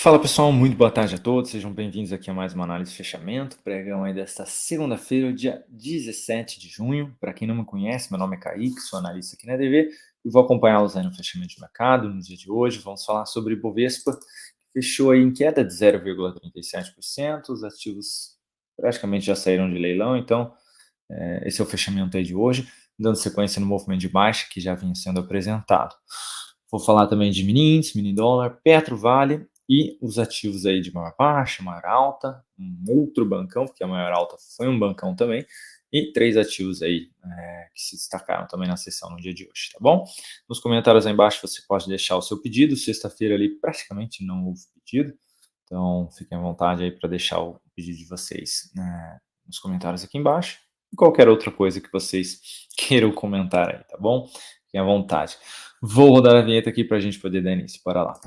Fala pessoal, muito boa tarde a todos, sejam bem-vindos aqui a mais uma análise de fechamento, pregão aí desta segunda-feira, dia 17 de junho. Para quem não me conhece, meu nome é Kaique, sou analista aqui na EDV e vou acompanhá-los aí no fechamento de mercado. No dia de hoje vamos falar sobre Ibovespa, que fechou aí em queda de 0,37%, os ativos praticamente já saíram de leilão, então esse é o fechamento aí de hoje, dando sequência no movimento de baixa que já vinha sendo apresentado. Vou falar também de mini índice, mini dólar, Petro, Vale e os ativos aí de maior baixa, maior alta, um outro bancão, porque a maior alta foi um bancão também, e três ativos aí que se destacaram também na sessão no dia de hoje, tá bom? Nos comentários aí embaixo você pode deixar o seu pedido, sexta-feira ali praticamente não houve pedido, então fiquem à vontade aí para deixar o pedido de vocês nos comentários aqui embaixo, e qualquer outra coisa que vocês queiram comentar aí, tá bom? Fiquem à vontade. Vou rodar a vinheta aqui para a gente poder dar início. Bora lá.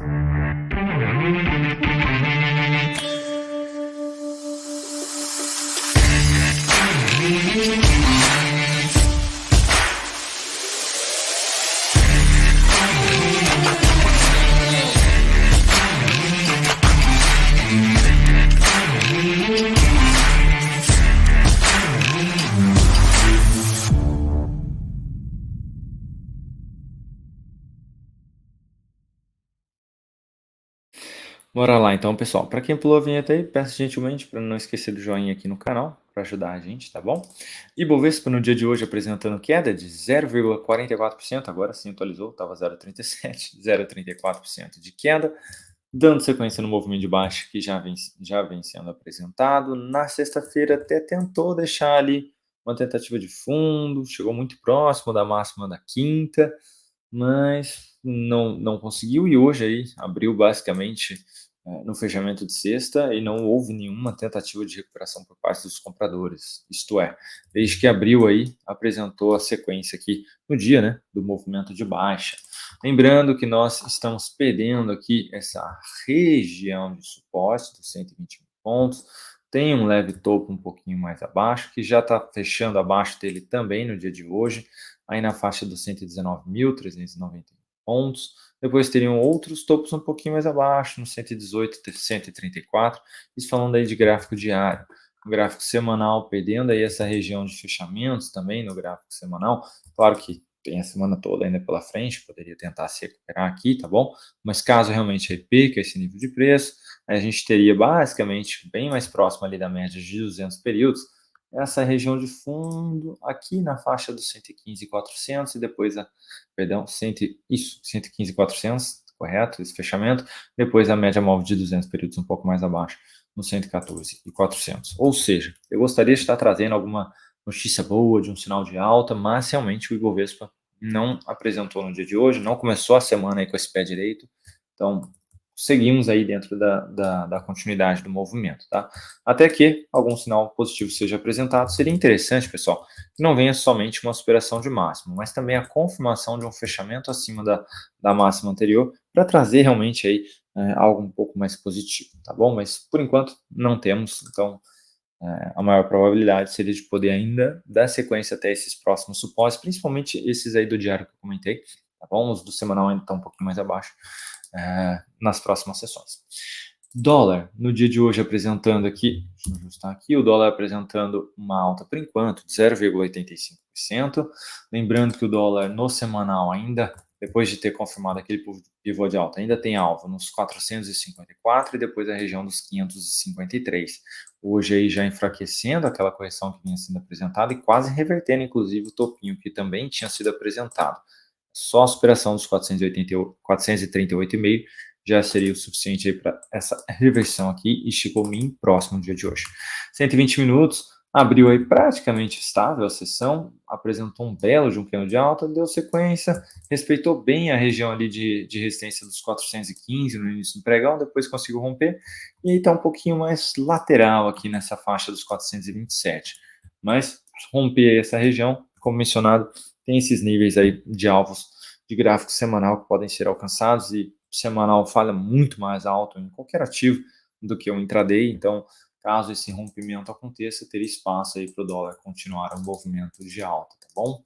Bora lá então, pessoal. Para quem pulou a vinheta aí, peço gentilmente para não esquecer do joinha aqui no canal, para ajudar a gente, tá bom? Ibovespa no dia de hoje apresentando queda de 0,44%, agora sim atualizou, estava 0,37%, 0,34% de queda, dando sequência no movimento de baixa que já vem sendo apresentado. Na sexta-feira até tentou deixar ali uma tentativa de fundo, chegou muito próximo da máxima da quinta, mas não conseguiu, e hoje aí abriu basicamente no fechamento de sexta e não houve nenhuma tentativa de recuperação por parte dos compradores. Isto é, desde que abriu aí, apresentou a sequência aqui no dia, né, do movimento de baixa. Lembrando que nós estamos perdendo aqui essa região de suporte dos 120 pontos, tem um leve topo um pouquinho mais abaixo, que já está fechando abaixo dele também no dia de hoje, aí na faixa dos 119.391 pontos. Depois teriam outros topos um pouquinho mais abaixo, no 118, 134, isso falando aí de gráfico diário. O gráfico semanal perdendo aí essa região de fechamentos também no gráfico semanal. Claro que tem a semana toda ainda pela frente, poderia tentar se recuperar aqui, tá bom? Mas caso realmente repique esse nível de preço, a gente teria basicamente bem mais próximo ali da média de 200 períodos, essa região de fundo aqui na faixa dos 115.400 e depois perdão, 115.400, correto, esse fechamento, depois a média móvel de 200 períodos um pouco mais abaixo, no 114.400. Ou seja, eu gostaria de estar trazendo alguma notícia boa, de um sinal de alta, mas realmente o Ibovespa não apresentou no dia de hoje, não começou a semana aí com esse pé direito, então seguimos aí dentro da continuidade do movimento, tá? Até que algum sinal positivo seja apresentado, seria interessante, pessoal, que não venha somente uma superação de máximo, mas também a confirmação de um fechamento acima da máxima anterior, para trazer realmente aí algo um pouco mais positivo, tá bom? Mas por enquanto não temos, então a maior probabilidade seria de poder ainda dar sequência até esses próximos suportes, principalmente esses aí do diário que eu comentei, tá bom? Os do semanal ainda estão um pouquinho mais abaixo nas próximas sessões. Dólar, no dia de hoje apresentando aqui, deixa eu ajustar aqui, o dólar apresentando uma alta por enquanto de 0,85%, lembrando que o dólar no semanal ainda, depois de ter confirmado aquele pivô de alta, ainda tem alvo nos 454 e depois a região dos 553. Hoje aí já enfraquecendo aquela correção que vinha sendo apresentada e quase revertendo inclusive o topinho que também tinha sido apresentado. Só a superação dos 438,5 já seria o suficiente para essa reversão aqui e chegou bem próximo no dia de hoje. 120 minutos, abriu aí praticamente estável a sessão, apresentou um belo de um piano de alta, deu sequência, respeitou bem a região ali de resistência dos 415 no início do pregão, depois conseguiu romper, e aí está um pouquinho mais lateral aqui nessa faixa dos 427. Mas romper essa região, como mencionado, tem esses níveis aí de alvos de gráfico semanal que podem ser alcançados, e semanal falha muito mais alto em qualquer ativo do que o intraday, então caso esse rompimento aconteça, teria espaço aí para o dólar continuar um movimento de alta, tá bom?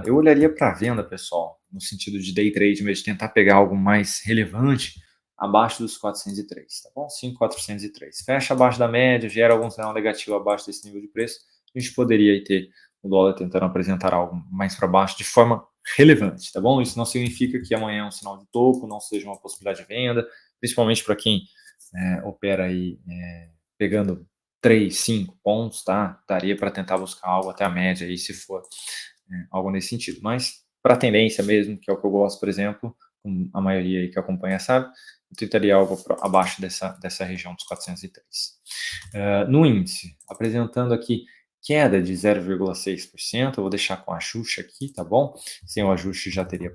Eu olharia para a venda, pessoal, no sentido de day trade, em vez de tentar pegar algo mais relevante, abaixo dos 403, tá bom? 5.403. Fecha abaixo da média, gera algum sinal negativo abaixo desse nível de preço, a gente poderia aí ter o dólar tentando apresentar algo mais para baixo de forma relevante, tá bom? Isso não significa que amanhã é um sinal de topo, não seja uma possibilidade de venda, principalmente para quem opera aí pegando 3, 5 pontos, tá? Daria para tentar buscar algo até a média aí, se for algo nesse sentido. Mas para a tendência mesmo, que é o que eu gosto, por exemplo, a maioria aí que acompanha sabe, eu tentaria algo abaixo dessa região dos 403. No índice, apresentando aqui queda de 0,6%, eu vou deixar com ajuste aqui, tá bom? Sem o ajuste já teria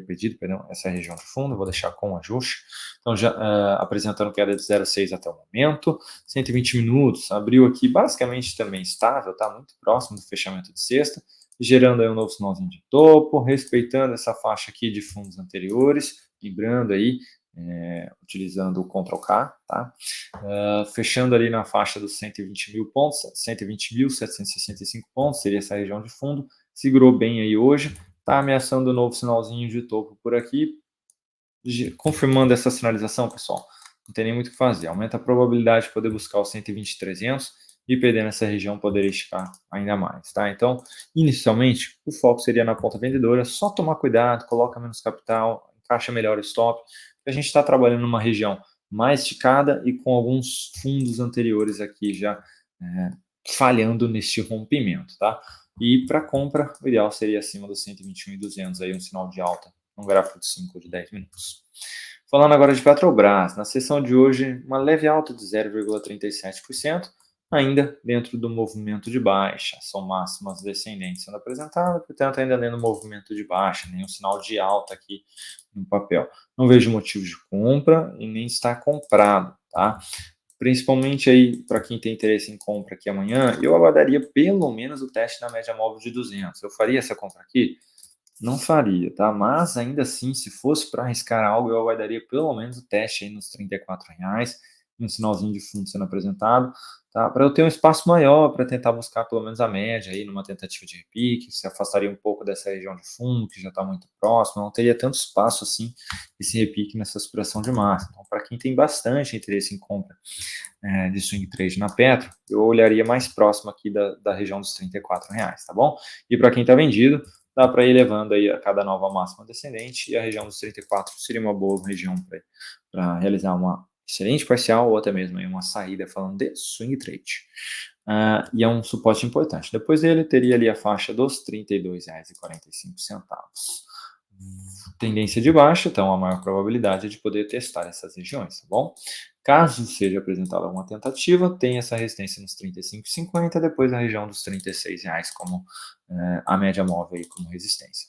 perdido, perdão, essa região de fundo, eu vou deixar com ajuste. Então, já apresentando queda de 0,6 até o momento, 120 minutos, abriu aqui basicamente também estável, tá? Muito próximo do fechamento de sexta, gerando aí um novo sinalzinho de topo, respeitando essa faixa aqui de fundos anteriores, lembrando aí, utilizando o Ctrl K, tá? Fechando ali na faixa dos 120 mil pontos, 120.765 pontos, seria essa região de fundo, segurou bem aí hoje, está ameaçando um novo sinalzinho de topo por aqui, confirmando essa sinalização, pessoal, não tem nem muito o que fazer, aumenta a probabilidade de poder buscar os 120.300 e perder nessa região poderia esticar ainda mais, tá? Então, inicialmente, o foco seria na ponta vendedora, só tomar cuidado, coloca menos capital, encaixa melhor o stop, a gente está trabalhando numa região mais esticada e com alguns fundos anteriores aqui já falhando neste rompimento, tá? E para compra, o ideal seria acima dos 121.200, aí um sinal de alta, um gráfico de 5 ou de 10 minutos. Falando agora de Petrobras, na sessão de hoje, uma leve alta de 0,37%, ainda dentro do movimento de baixa, são máximas descendentes sendo apresentadas, portanto ainda dentro do movimento de baixa, nenhum sinal de alta aqui no papel. Não vejo motivo de compra e nem está comprado, tá? Principalmente aí para quem tem interesse em compra aqui amanhã, eu aguardaria pelo menos o teste na média móvel de 200. Eu faria essa compra aqui? Não faria, tá? Mas ainda assim, se fosse para arriscar algo, eu aguardaria pelo menos o teste aí nos R$ 34, um sinalzinho de fundo sendo apresentado, tá? Para eu ter um espaço maior para tentar buscar pelo menos a média aí numa tentativa de repique, se afastaria um pouco dessa região de fundo que já está muito próxima, não teria tanto espaço assim esse repique nessa superação de massa. Então, para quem tem bastante interesse em compra de swing trade na Petro, eu olharia mais próximo aqui da região dos R$ 34, tá bom? E para quem está vendido, dá para ir levando aí a cada nova máxima descendente, e a região dos 34 seria uma boa região para realizar uma excelente parcial ou até mesmo aí uma saída falando de swing trade. E é um suporte importante. Depois dele teria ali a faixa dos R$ 32,45. Tendência de baixa, então a maior probabilidade é de poder testar essas regiões, tá bom? Caso seja apresentada alguma tentativa, tem essa resistência nos 35,50, depois a região dos R$ 36 como a média móvel aí como resistência.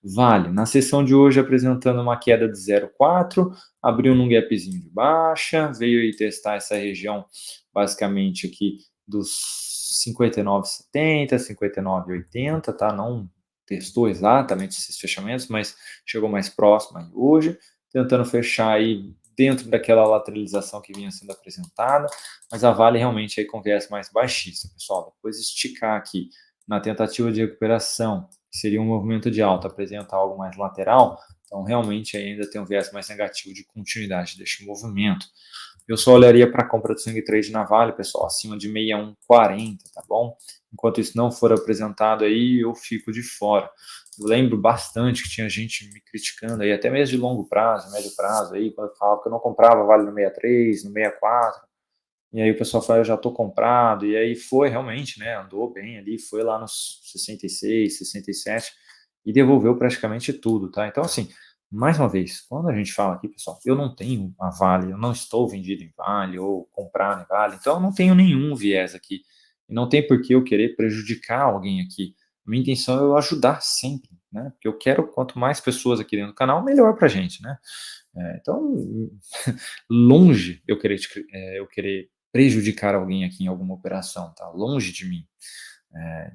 Vale, na sessão de hoje apresentando uma queda de 0,4, abriu num gapzinho de baixa, veio aí testar essa região basicamente aqui dos 59,70, 59,80, tá? Não testou exatamente esses fechamentos, mas chegou mais próximo aí hoje, tentando fechar aí dentro daquela lateralização que vinha sendo apresentada, mas a Vale realmente aí com viés mais baixista, pessoal. Depois esticar aqui na tentativa de recuperação, que seria um movimento de alta, apresenta algo mais lateral, então realmente ainda tem um viés mais negativo de continuidade deste movimento. Eu só olharia para a compra do swing trade na Vale, pessoal, acima de 61,40, tá bom? Enquanto isso não for apresentado aí, eu fico de fora. Eu lembro bastante que tinha gente me criticando aí, até mesmo de longo prazo, médio prazo aí, quando eu falava que eu não comprava Vale no 63, no 64, e aí o pessoal fala, eu já estou comprado, e aí foi realmente, né, andou bem ali, foi lá nos 66, 67, e devolveu praticamente tudo, tá? Então, assim, mais uma vez, quando a gente fala aqui, pessoal, eu não tenho a Vale, eu não estou vendido em Vale, ou comprado em Vale, então eu não tenho nenhum viés aqui, e não tem por que eu querer prejudicar alguém aqui. Minha intenção é eu ajudar sempre, né? Porque eu quero, quanto mais pessoas aqui dentro do canal, melhor pra gente, né? Então, longe eu querer prejudicar alguém aqui em alguma operação, tá? Longe de mim.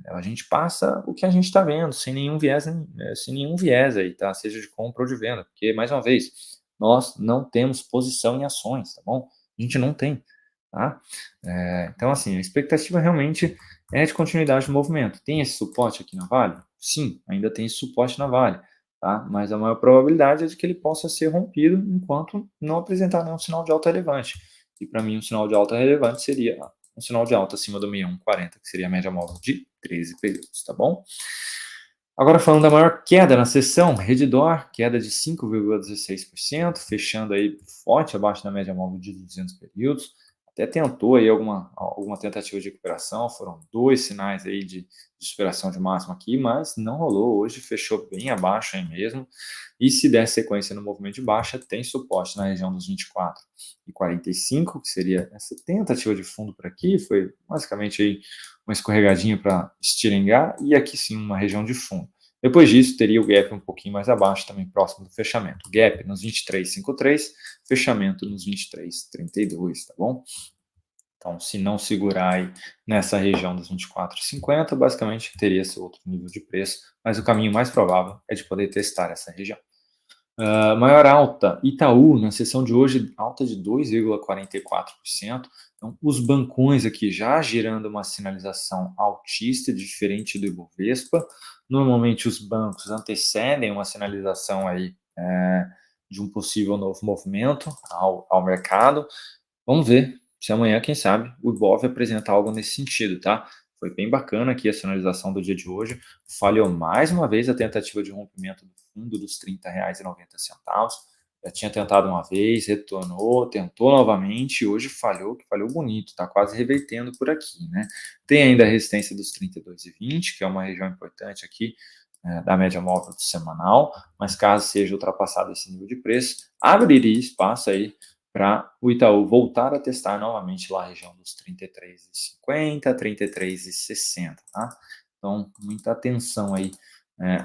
A gente passa o que a gente está vendo, sem nenhum viés aí, tá? Seja de compra ou de venda, porque, mais uma vez, nós não temos posição em ações, tá bom? A gente não tem, tá? Então, assim, a expectativa realmente é de continuidade do movimento. Tem esse suporte aqui na Vale? Sim, ainda tem esse suporte na Vale. tá? Mas a maior probabilidade é de que ele possa ser rompido enquanto não apresentar nenhum sinal de alta relevante. E para mim, um sinal de alta relevante seria um sinal de alta acima do 6140, que seria a média móvel de 13 períodos, tá bom? Agora falando da maior queda na sessão, Redditor, queda de 5,16%, fechando aí forte abaixo da média móvel de 200 períodos. Até tentou aí alguma tentativa de recuperação, foram 2 sinais aí de superação de máximo aqui, mas não rolou. Hoje fechou bem abaixo aí mesmo. E se der sequência no movimento de baixa, tem suporte na região dos 24 e 45, que seria essa tentativa de fundo por aqui, foi basicamente aí uma escorregadinha para estiringar, e aqui sim uma região de fundo. Depois disso, teria o gap um pouquinho mais abaixo, também próximo do fechamento. Gap nos 23,53, fechamento nos 23,32, tá bom? Então, se não segurar aí nessa região dos 24,50, basicamente teria esse outro nível de preço, mas o caminho mais provável é de poder testar essa região. Maior alta, Itaú, na sessão de hoje, alta de 2,44%. Então, os bancões aqui já gerando uma sinalização altista, diferente do Ibovespa. Normalmente, os bancos antecedem uma sinalização aí, de um possível novo movimento ao mercado. Vamos ver se amanhã, quem sabe, o Ibov apresentar algo nesse sentido, tá? Foi bem bacana aqui a sinalização do dia de hoje. Falhou mais uma vez a tentativa de rompimento do fundo dos R$ 30,90. Já tinha tentado uma vez, retornou, tentou novamente e hoje falhou, que falhou bonito, tá quase revertendo por aqui, né? Tem ainda a resistência dos 32,20, que é uma região importante aqui, da média móvel do semanal, mas caso seja ultrapassado esse nível de preço, abriria espaço aí para o Itaú voltar a testar novamente lá a região dos 33,50, 33,60, tá? Então, muita atenção aí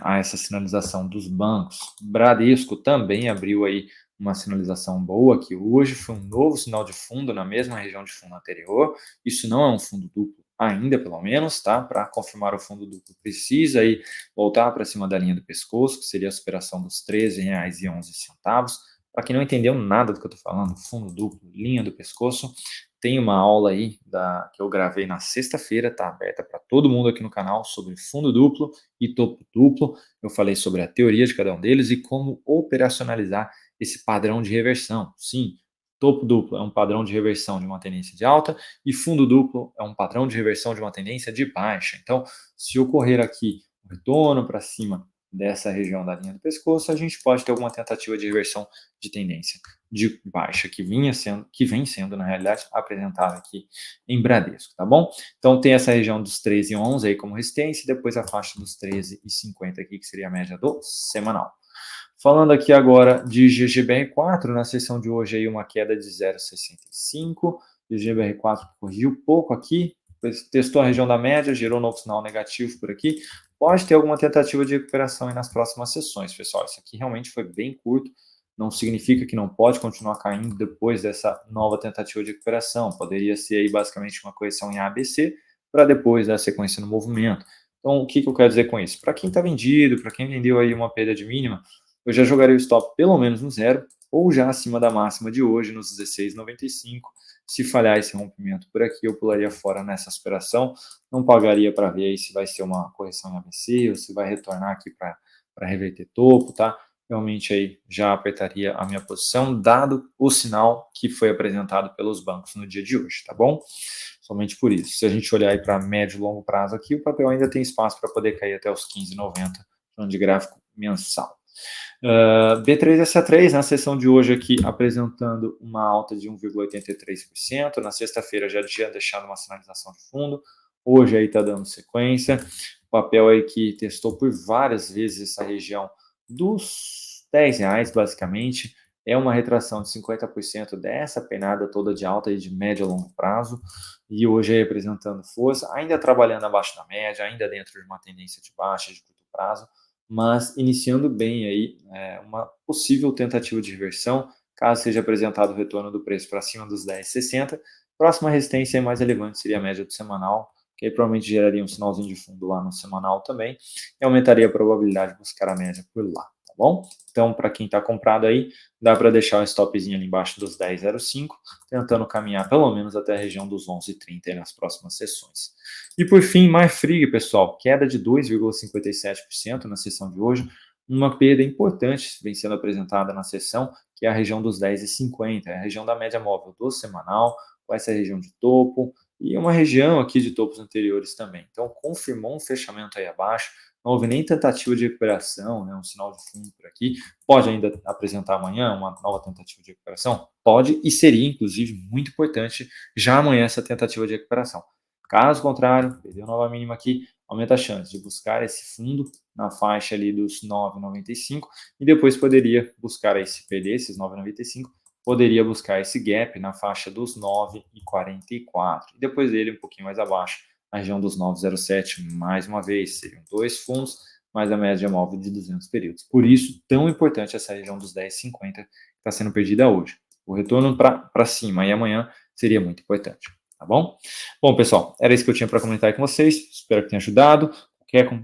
a essa sinalização dos bancos. Bradesco também abriu aí uma sinalização boa, que hoje foi um novo sinal de fundo na mesma região de fundo anterior. Isso não é um fundo duplo ainda, pelo menos, tá? Para confirmar o fundo duplo, precisa aí voltar para cima da linha do pescoço, que seria a superação dos R$ 13,11. Para quem não entendeu nada do que eu estou falando, fundo duplo, linha do pescoço, tem uma aula aí que eu gravei na sexta-feira, tá aberta para todo mundo aqui no canal, sobre fundo duplo e topo duplo. Eu falei sobre a teoria de cada um deles e como operacionalizar esse padrão de reversão. Sim, topo duplo é um padrão de reversão de uma tendência de alta e fundo duplo é um padrão de reversão de uma tendência de baixa. Então, se ocorrer aqui um retorno para cima dessa região da linha do pescoço, a gente pode ter alguma tentativa de reversão de tendência de baixa que vem sendo na realidade apresentada aqui em Bradesco, tá bom? Então tem essa região dos 13,11 aí como resistência e depois a faixa dos 13,50 aqui, que seria a média do semanal. Falando aqui agora de GGBR4, na sessão de hoje aí uma queda de 0,65, o GBR4 corrigiu pouco aqui, testou a região da média, gerou um novo sinal negativo por aqui. Pode ter alguma tentativa de recuperação aí nas próximas sessões, pessoal. Isso aqui realmente foi bem curto, não significa que não pode continuar caindo depois dessa nova tentativa de recuperação. Poderia ser aí basicamente uma correção em ABC para depois dar sequência no movimento. Então, o que eu quero dizer com isso? Para quem está vendido, para quem vendeu aí uma perda de mínima, eu já jogaria o stop pelo menos no zero, ou já acima da máxima de hoje, nos 16,95. Se falhar esse rompimento por aqui, eu pularia fora nessa aspiração, não pagaria para ver aí se vai ser uma correção em ABC ou se vai retornar aqui para reverter topo, tá? Realmente aí já apertaria a minha posição, dado o sinal que foi apresentado pelos bancos no dia de hoje, tá bom? Somente por isso. Se a gente olhar aí para médio e longo prazo aqui, o papel ainda tem espaço para poder cair até os 15,90, de gráfico mensal. B3SA3, na sessão de hoje aqui, apresentando uma alta de 1,83%. Na sexta-feira já tinha deixado uma sinalização de fundo. Hoje aí está dando sequência. O papel aí que testou por várias vezes essa região dos R$ 10, basicamente. É uma retração de 50% dessa penada toda de alta aí de médio a longo prazo. E hoje aí apresentando força, ainda trabalhando abaixo da média, ainda dentro de uma tendência de baixa de curto prazo, mas iniciando bem aí uma possível tentativa de reversão, caso seja apresentado o retorno do preço para cima dos 10,60. Próxima resistência mais relevante seria a média do semanal, que aí provavelmente geraria um sinalzinho de fundo lá no semanal também, e aumentaria a probabilidade de buscar a média por lá, tá bom? Então, para quem está comprado aí, dá para deixar um stopzinho ali embaixo dos 10,05, tentando caminhar pelo menos até a região dos 11,30 nas próximas sessões. E por fim, Marfrig, pessoal, queda de 2,57% na sessão de hoje, uma perda importante vem sendo apresentada na sessão, que é a região dos 10,50, é a região da média móvel do semanal, com essa região de topo, e uma região aqui de topos anteriores também. Então, confirmou um fechamento aí abaixo, não houve nem tentativa de recuperação, né, um sinal de fundo por aqui. Pode ainda apresentar amanhã uma nova tentativa de recuperação? Pode, e seria, inclusive, muito importante já amanhã essa tentativa de recuperação. Caso contrário, perdeu nova mínima aqui, aumenta a chance de buscar esse fundo na faixa ali dos 9,95 e depois poderia buscar aí, se perder esses 9,95, poderia buscar esse gap na faixa dos 9,44. E depois dele, um pouquinho mais abaixo, a região dos 9,07, mais uma vez, seriam dois fundos, mais a média móvel de 200 períodos. Por isso, tão importante essa região dos 10,50 que está sendo perdida hoje. O retorno para cima e amanhã seria muito importante, tá bom? Bom, pessoal, era isso que eu tinha para comentar com vocês. Espero que tenha ajudado.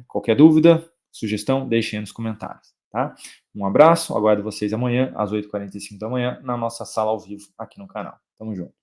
Qualquer dúvida, sugestão, deixem aí nos comentários, tá? Um abraço, aguardo vocês amanhã, às 8h45 da manhã, na nossa sala ao vivo aqui no canal. Tamo junto.